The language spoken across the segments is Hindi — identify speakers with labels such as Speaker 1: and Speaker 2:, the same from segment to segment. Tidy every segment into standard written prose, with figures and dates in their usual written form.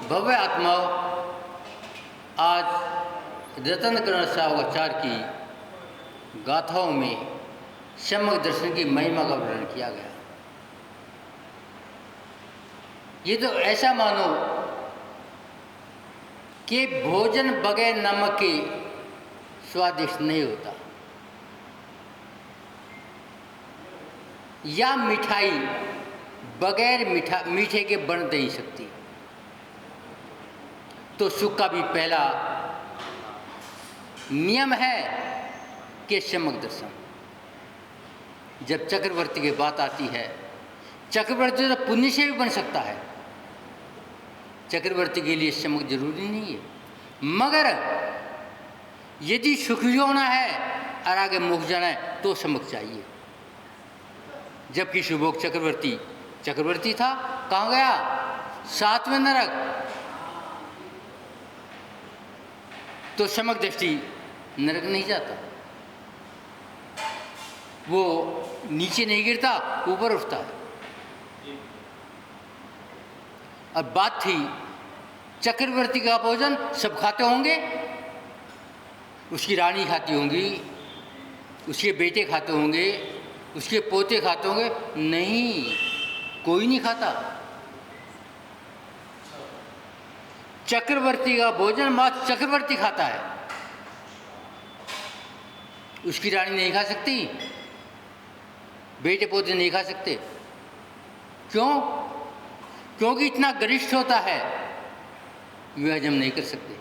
Speaker 1: भव्य आत्माओं, आज रत्नकर्ण साहूआचार्य की गाथाओं में सम्यक दर्शन की महिमा का वर्णन किया गया। ये तो ऐसा मानो कि भोजन बगैर नमक के स्वादिष्ट नहीं होता, या मिठाई बगैर मीठे के बन नहीं सकती। तो सुख का भी पहला नियम है कि सम्यक दर्शन। जब चक्रवर्ती की बात आती है, चक्रवर्ती तो पुण्य से भी बन सकता है, चक्रवर्ती के लिए सम्यक जरूरी नहीं है। मगर यदि सुखी होना है और आगे मुख जाना है तो सम्यक चाहिए। जबकि सुभोग चक्रवर्ती था, कहाँ गया? 7वें नरक। तो सम्यक दृष्टि नरक नहीं जाता, वो नीचे नहीं गिरता, ऊपर उठता है। अब बात थी चक्रवर्ती का भोजन सब खाते होंगे, उसकी रानी खाती होंगी, उसके बेटे खाते होंगे, उसके पोते खाते होंगे। नहीं, कोई नहीं खाता। चक्रवर्ती का भोजन मात्र चक्रवर्ती खाता है, उसकी रानी नहीं खा सकती, बेटे पोते नहीं खा सकते। क्यों? क्योंकि इतना गरिष्ठ होता है, वे हजम नहीं कर सकते।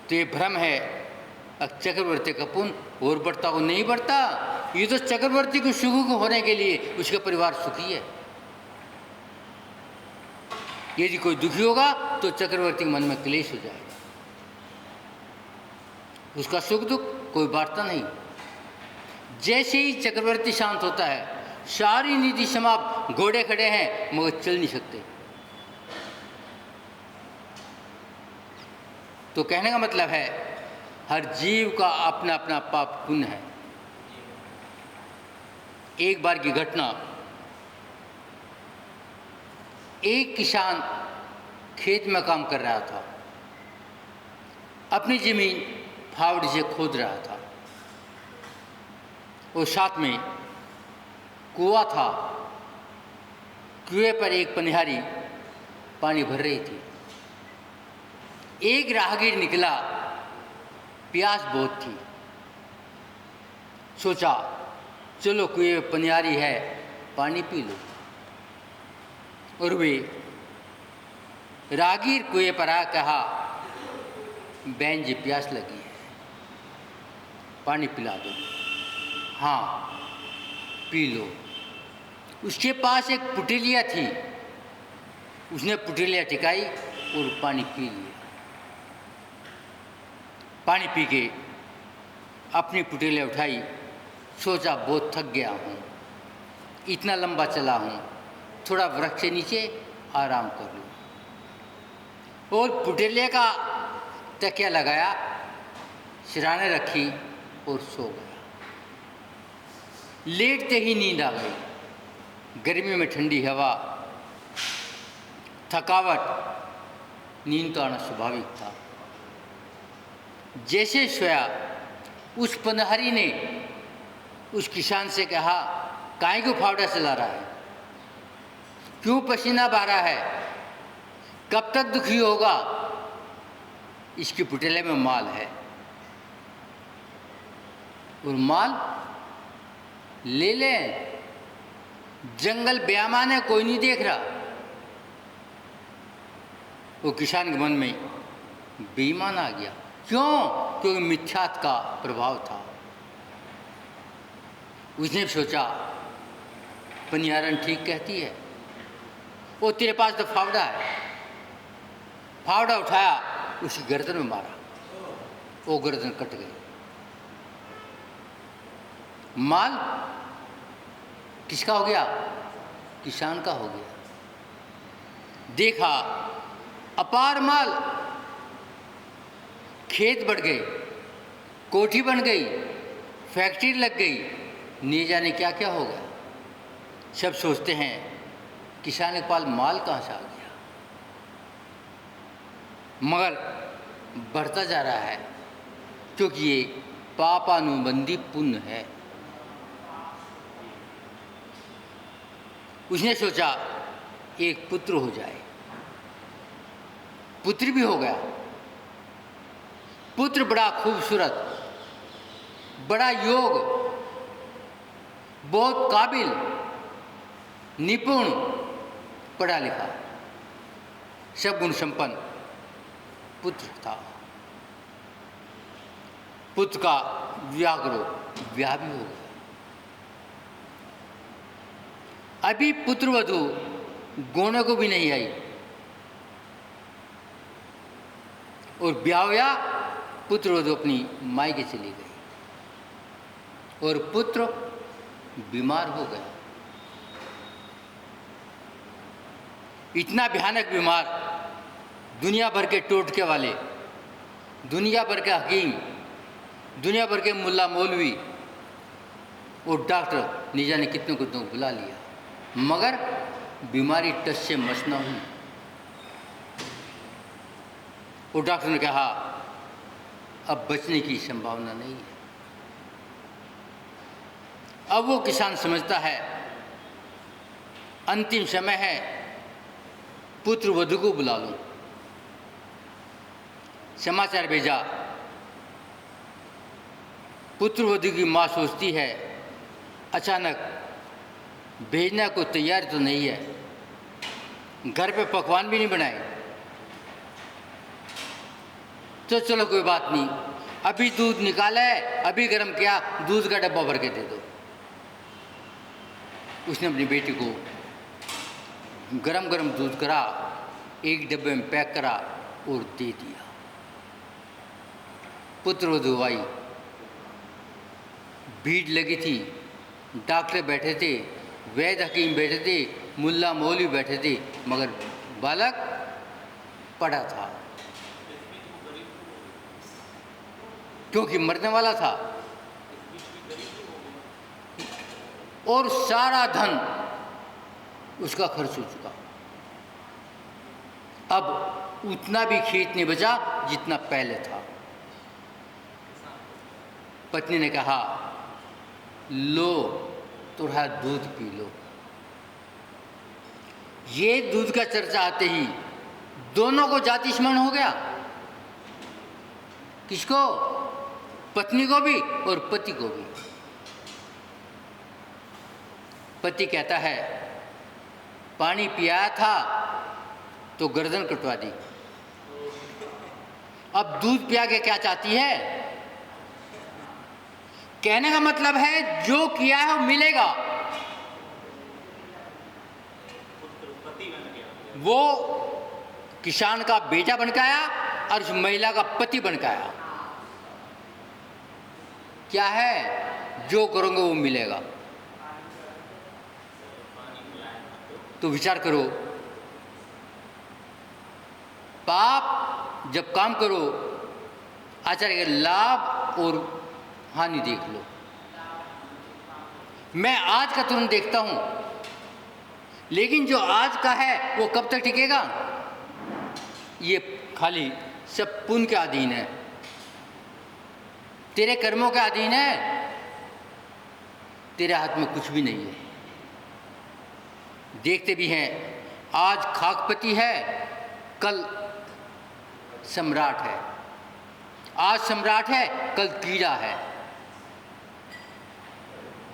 Speaker 1: तो ये भ्रम है। अब चक्रवर्ती का पुण्य और बढ़ता हो नहीं बढ़ता, ये तो चक्रवर्ती को सुखी होने के लिए उसका परिवार सुखी है। यदि कोई दुखी होगा तो चक्रवर्ती के मन में क्लेश हो जाएगा, उसका सुख दुख कोई बांटता नहीं। जैसे ही चक्रवर्ती शांत होता है, सारी नीति समाप्त, घोड़े खड़े हैं मगर चल नहीं सकते। तो कहने का मतलब है, हर जीव का अपना अपना पाप पुण्य है। एक बार की घटना, एक किसान खेत में काम कर रहा था, अपनी जमीन फावड़े से खोद रहा था और साथ में कुआं था। कुएं पर एक पनिहारी पानी भर रही थी। एक राहगीर निकला, प्यास बहुत थी, सोचा चलो कुएं में पनिहारी है, पानी पी लो। और वे राहगीर कुएं पर आ कहा, बहन जी प्यास लगी है, पानी पिला दो। हाँ, पी लो। उसके पास एक पुटेलिया थी, उसने पुटेलिया टिकाई और पानी पी लिया। पानी पी के अपनी पुटेलिया उठाई, सोचा बहुत थक गया हूँ, इतना लंबा चला हूँ, थोड़ा वृक्ष के नीचे आराम कर लूँ। और पुटेलिया का तकिया लगाया, सिरहाने रखी और सो गया। लेटते ही नींद आ गई। गर्मी में ठंडी हवा, थकावट, नींद तो आना स्वाभाविक था। जैसे सोया, उस पनहरी ने उस किसान से कहा, काहे को फावड़ा चला रहा है, क्यों पसीना बहा रहा है, कब तक दुखी होगा? इसकी पुटेले में माल है और माल ले ले, जंगल बेईमान है, कोई नहीं देख रहा। वो किसान के मन में बेईमान आ गया। क्यों? क्योंकि मिथ्यात का प्रभाव था। उसने सोचा पनिहारन ठीक कहती है, वो तेरे पास तो फावड़ा है। फावड़ा उठाया, उसकी गर्दन में मारा, वो गर्दन कट गई। माल किसका हो गया? किसान का हो गया। देखा अपार माल, खेत बढ़ गए, कोठी बन गई, फैक्ट्री लग गई, नहीं जाने क्या क्या हो गया। सब सोचते हैं किसान के पास माल कहाँ से आ गया, मगर बढ़ता जा रहा है क्योंकि ये पापानुबंधी पुण्य है। उसने सोचा एक पुत्र हो जाए, पुत्र भी हो गया। पुत्र बड़ा खूबसूरत, बड़ा योग, बहुत काबिल, निपुण, पढ़ा लिखा, सब गुण संपन्न पुत्र था। पुत्र का विवाह करो, विवाह भी हो गया। अभी पुत्रवधू गोने को भी नहीं आई और ब्याह हुआ, पुत्रवधू अपनी मायके चली गई और पुत्र बीमार हो गया। इतना भयानक बीमार, दुनिया भर के टोटके वाले, दुनिया भर के हकीम, दुनिया भर के मुल्ला मौलवी और डॉक्टर नहीं जाने कितने को बुला लिया, मगर बीमारी टस से मस न हुई। और डॉक्टर ने कहा अब बचने की संभावना नहीं है। अब वो किसान समझता है अंतिम समय है, पुत्र वधू को बुला लूं। समाचार भेजा। पुत्र वधू की माँ सोचती है अचानक भेजना को तैयार तो नहीं है, घर पे पकवान भी नहीं बनाए, तो चलो कोई बात नहीं, अभी दूध निकाला है, अभी गर्म किया, दूध का डब्बा भर के दे दो। उसने अपनी बेटी को गरम गरम दूध करा, एक डब्बे में पैक करा और दे दिया। पुत्रवधू आई, भीड़ लगी थी, डॉक्टर बैठे थे, वैद्य हकीम बैठे थे, मुल्ला मौलवी बैठे थे, मगर बालक पड़ा था क्योंकि मरने वाला था और सारा धन उसका खर्च हो चुका। अब उतना भी खेत नहीं बचा जितना पहले था। पत्नी ने कहा लो थोड़ा दूध पी लो। ये दूध का चर्चा आते ही दोनों को जाति स्मरण हो गया। किसको? पत्नी को भी और पति को भी। पति कहता है पानी पिया था तो गर्दन कटवा दी, अब दूध पिया के क्या चाहती है? कहने का मतलब है जो किया है वो मिलेगा। वो किसान का बेटा बन के आया और उस महिला का पति बन के आया। क्या है? जो करोगे वो मिलेगा। तो विचार करो, पाप जब काम करो आचार्य लाभ और हानि देख लो। मैं आज का तुरंत देखता हूं, लेकिन जो आज का है वो कब तक टिकेगा? ये खाली सब पुण्य के अधीन है, तेरे कर्मों के अधीन है, तेरे हाथ में कुछ भी नहीं है। देखते भी हैं, आज खाकपति है, कल सम्राट है, आज सम्राट है, कल कीड़ा है,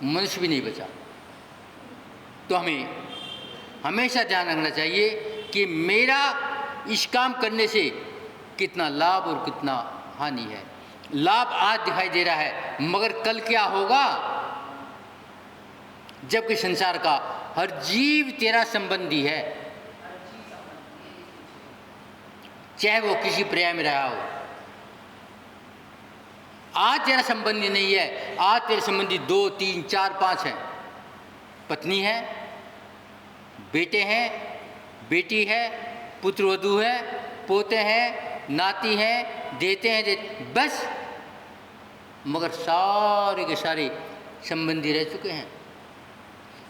Speaker 1: मनुष्य भी नहीं बचा। तो हमें हमेशा ध्यान रखना चाहिए कि मेरा इस काम करने से कितना लाभ और कितना हानि है। लाभ आज दिखाई दे रहा है, मगर कल क्या होगा? जबकि संसार का हर जीव तेरा संबंधी है, चाहे वो किसी पर्याय में रहा हो। आज तेरा संबंधी नहीं है, आज तेरे संबंधी 2, 3, 4, 5 हैं। पत्नी है, बेटे हैं, बेटी है, पुत्रवधू है, पोते हैं, नाती हैं, देते हैं, बस। मगर सारे के सारे संबंधी रह चुके हैं।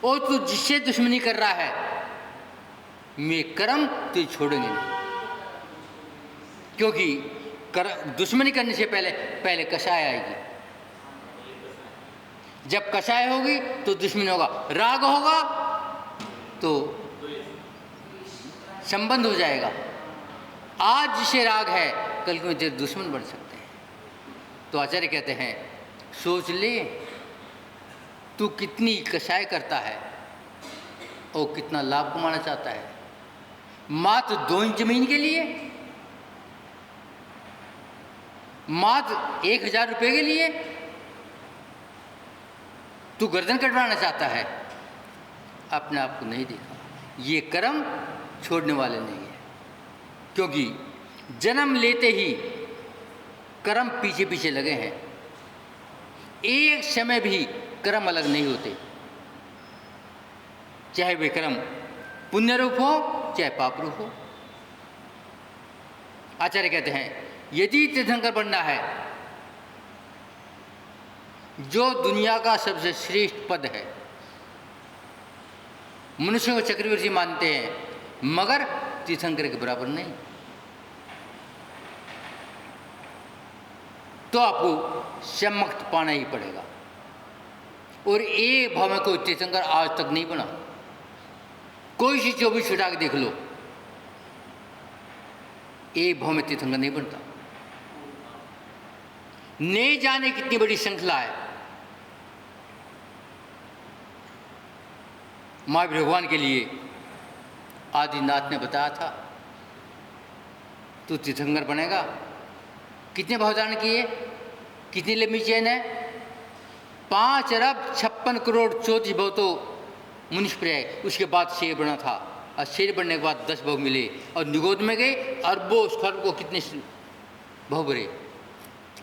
Speaker 1: और तू जिससे दुश्मनी कर रहा है, मैं कर्म तुझे छोड़ेंगे नहीं, क्योंकि दुश्मनी करने से पहले कषाय आएगी। जब कषाय होगी तो दुश्मनी होगा, राग होगा तो संबंध हो जाएगा। आज जिसे राग है कल को तेरे दुश्मन बन सकते हैं। तो आचार्य कहते हैं सोच ले तू कितनी कषाय करता है और कितना लाभ कमाना चाहता है, मात्र 2 इंच जमीन के लिए, मात्र 1000 रुपये के लिए तू गर्दन कटवाना चाहता है। अपने आप को नहीं देखा, ये कर्म छोड़ने वाले नहीं है, क्योंकि जन्म लेते ही कर्म पीछे पीछे लगे हैं। एक समय भी कर्म अलग नहीं होते, चाहे वे कर्म पुण्य रूप हो चाहे पाप रूप हो। आचार्य कहते हैं यदि तीर्थंकर बनना है, जो दुनिया का सबसे श्रेष्ठ पद है, मनुष्य को चक्रवर्ती मानते हैं मगर तीर्थंकर के बराबर नहीं, तो आपको सम्मुक्त पाना ही पड़ेगा। और एक भाव में कोई तीर्थंकर आज तक नहीं बना। कोई सी 24 उठा के देख लो, एक भाव में तीर्थंकर नहीं बनता। नहीं जाने कितनी बड़ी श्रृंखला है। महावीर भगवान के लिए आदिनाथ ने बताया था तू तीर्थंकर बनेगा। कितने भाव धारण किए, कितनी लंबी चेन है, 5 अरब 56 करोड़ 34 भाव तो मनुष्य पर है। उसके बाद शेर बना था, और शेर बनने के बाद 10 भाव मिले, और निगोद में गए अरबों खरब को कितने भाव भरे।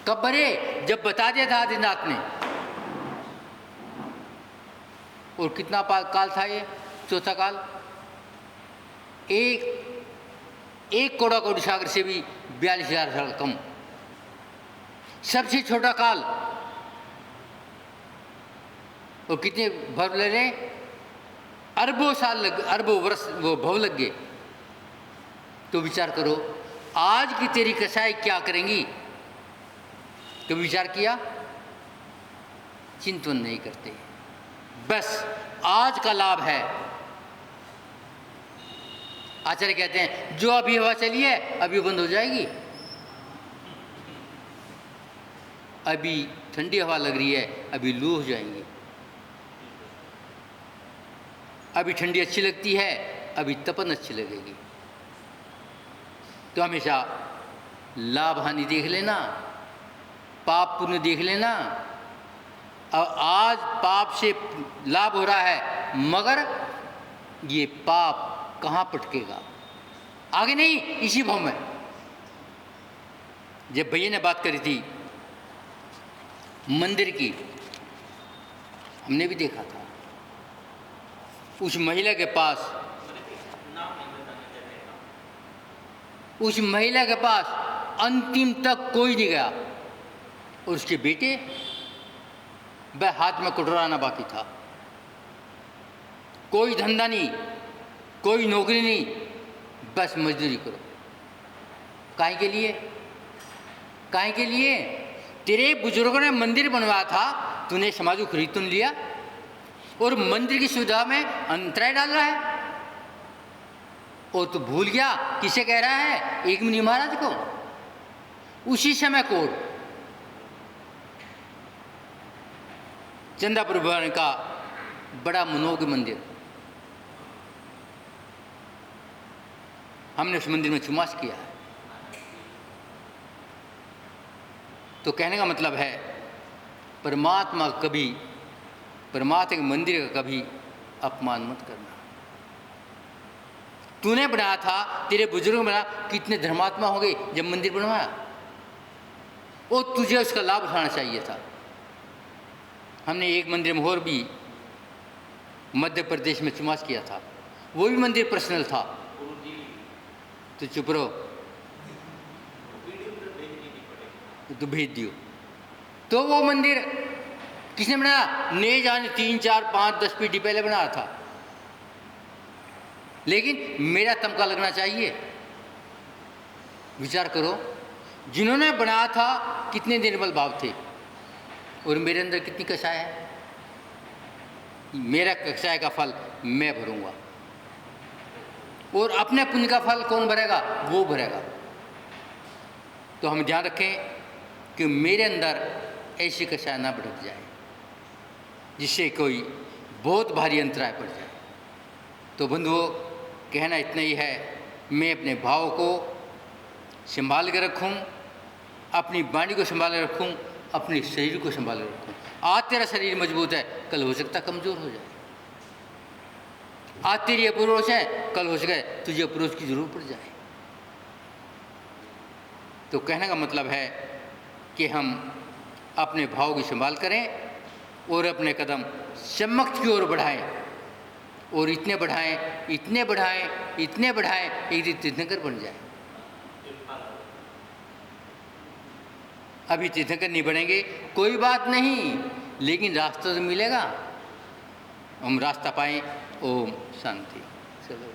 Speaker 1: कब भरे? जब बता दिया था आदिनाथ ने। और कितना काल था ये? चौथा काल। एक कौड़ा कौड़ी सागर से भी 42,000 साल कम। सबसे छोटा काल। और कितने भव ले रहे? अरबों साल अरबों वर्ष वो भव लग गए। तो विचार करो आज की तेरी कसाई क्या करेंगी? तो विचार किया? चिंतन नहीं करते, बस आज का लाभ है। आचार्य कहते हैं जो अभी हवा चली है अभी बंद हो जाएगी। अभी ठंडी हवा लग रही है, अभी लू हो जाएंगी। अभी ठंडी अच्छी लगती है, अभी तपन अच्छी लगेगी। तो हमेशा लाभ हानि देख लेना, पाप पुण्य देख लेना। अब आज पाप से लाभ हो रहा है, मगर ये पाप कहाँ पटकेगा? आगे नहीं, इसी भाव में। जब भैया ने बात करी थी मंदिर की, हमने भी देखा था उस महिला के पास, उस महिला के पास अंतिम तक कोई नहीं गया। और उसके बेटे, वह हाथ में कुटराना बाकी था। कोई धंधा नहीं, कोई नौकरी नहीं, बस मजदूरी करो। काहे के लिए? काहे के लिए? तेरे बुजुर्गों ने मंदिर बनवाया था, तूने समाज को खरीद तो लिया, और मंदिर की सुविधा में अंतराय डाल रहा है। और तू भूल गया किसे कह रहा है? एक मुनि महाराज को। उसी समय कोड चंदापुर भवन का बड़ा मनोज्ञ मंदिर, हमने उस मंदिर में चुमास किया है। तो कहने का मतलब है परमात्मा के मंदिर का कभी अपमान मत करना। तूने बनाया था, तेरे बुजुर्ग ने बनाया, कितने धर्मात्मा हो गए जब मंदिर बनवाया, और तुझे उसका लाभ उठाना चाहिए था। हमने एक मंदिर में और भी मध्य प्रदेश में चुमास किया था, वो भी मंदिर पर्सनल था। तो चुप रहो, तो भेज दियो। तो वो मंदिर किसने बनाया? नहीं जाने 3, 4, 5, 10 पीढ़ी पहले बनाया था, लेकिन मेरा तमका लगना चाहिए। विचार करो, जिन्होंने बनाया था कितने निर्मल भाव थे, और मेरे अंदर कितनी कषाय है। मेरा कषाय का फल मैं भरूंगा, और अपने पुण्य का फल कौन भरेगा? वो भरेगा। तो हम ध्यान रखें कि मेरे अंदर ऐसी कषाय ना भड़क जाए जिससे कोई बहुत भारी अंतराय पड़ जाए। तो बंधुओं, कहना इतना ही है, मैं अपने भाव को संभाल के रखूं, अपनी वाणी को संभाल के रखूं, अपने शरीर को संभाल के रखूं। आज तेरा शरीर मजबूत है, कल हो सकता कमज़ोर हो जाए। आज तेरी अप्रोच है, कल हो सके तुझे अप्रोच की जरूरत पड़ जाए। तो कहने का मतलब है कि हम अपने भाव की संभाल करें और अपने कदम सम्मत की ओर बढ़ाएं, और इतने बढ़ाएं, इतने बढ़ाएं, इतने बढ़ाएं, एक दिन तीर्थंकर बन जाए। अभी तीर्थंकर नहीं बनेंगे कोई बात नहीं, लेकिन रास्ता तो मिलेगा, हम रास्ता पाएं। ओम शांति। चलो।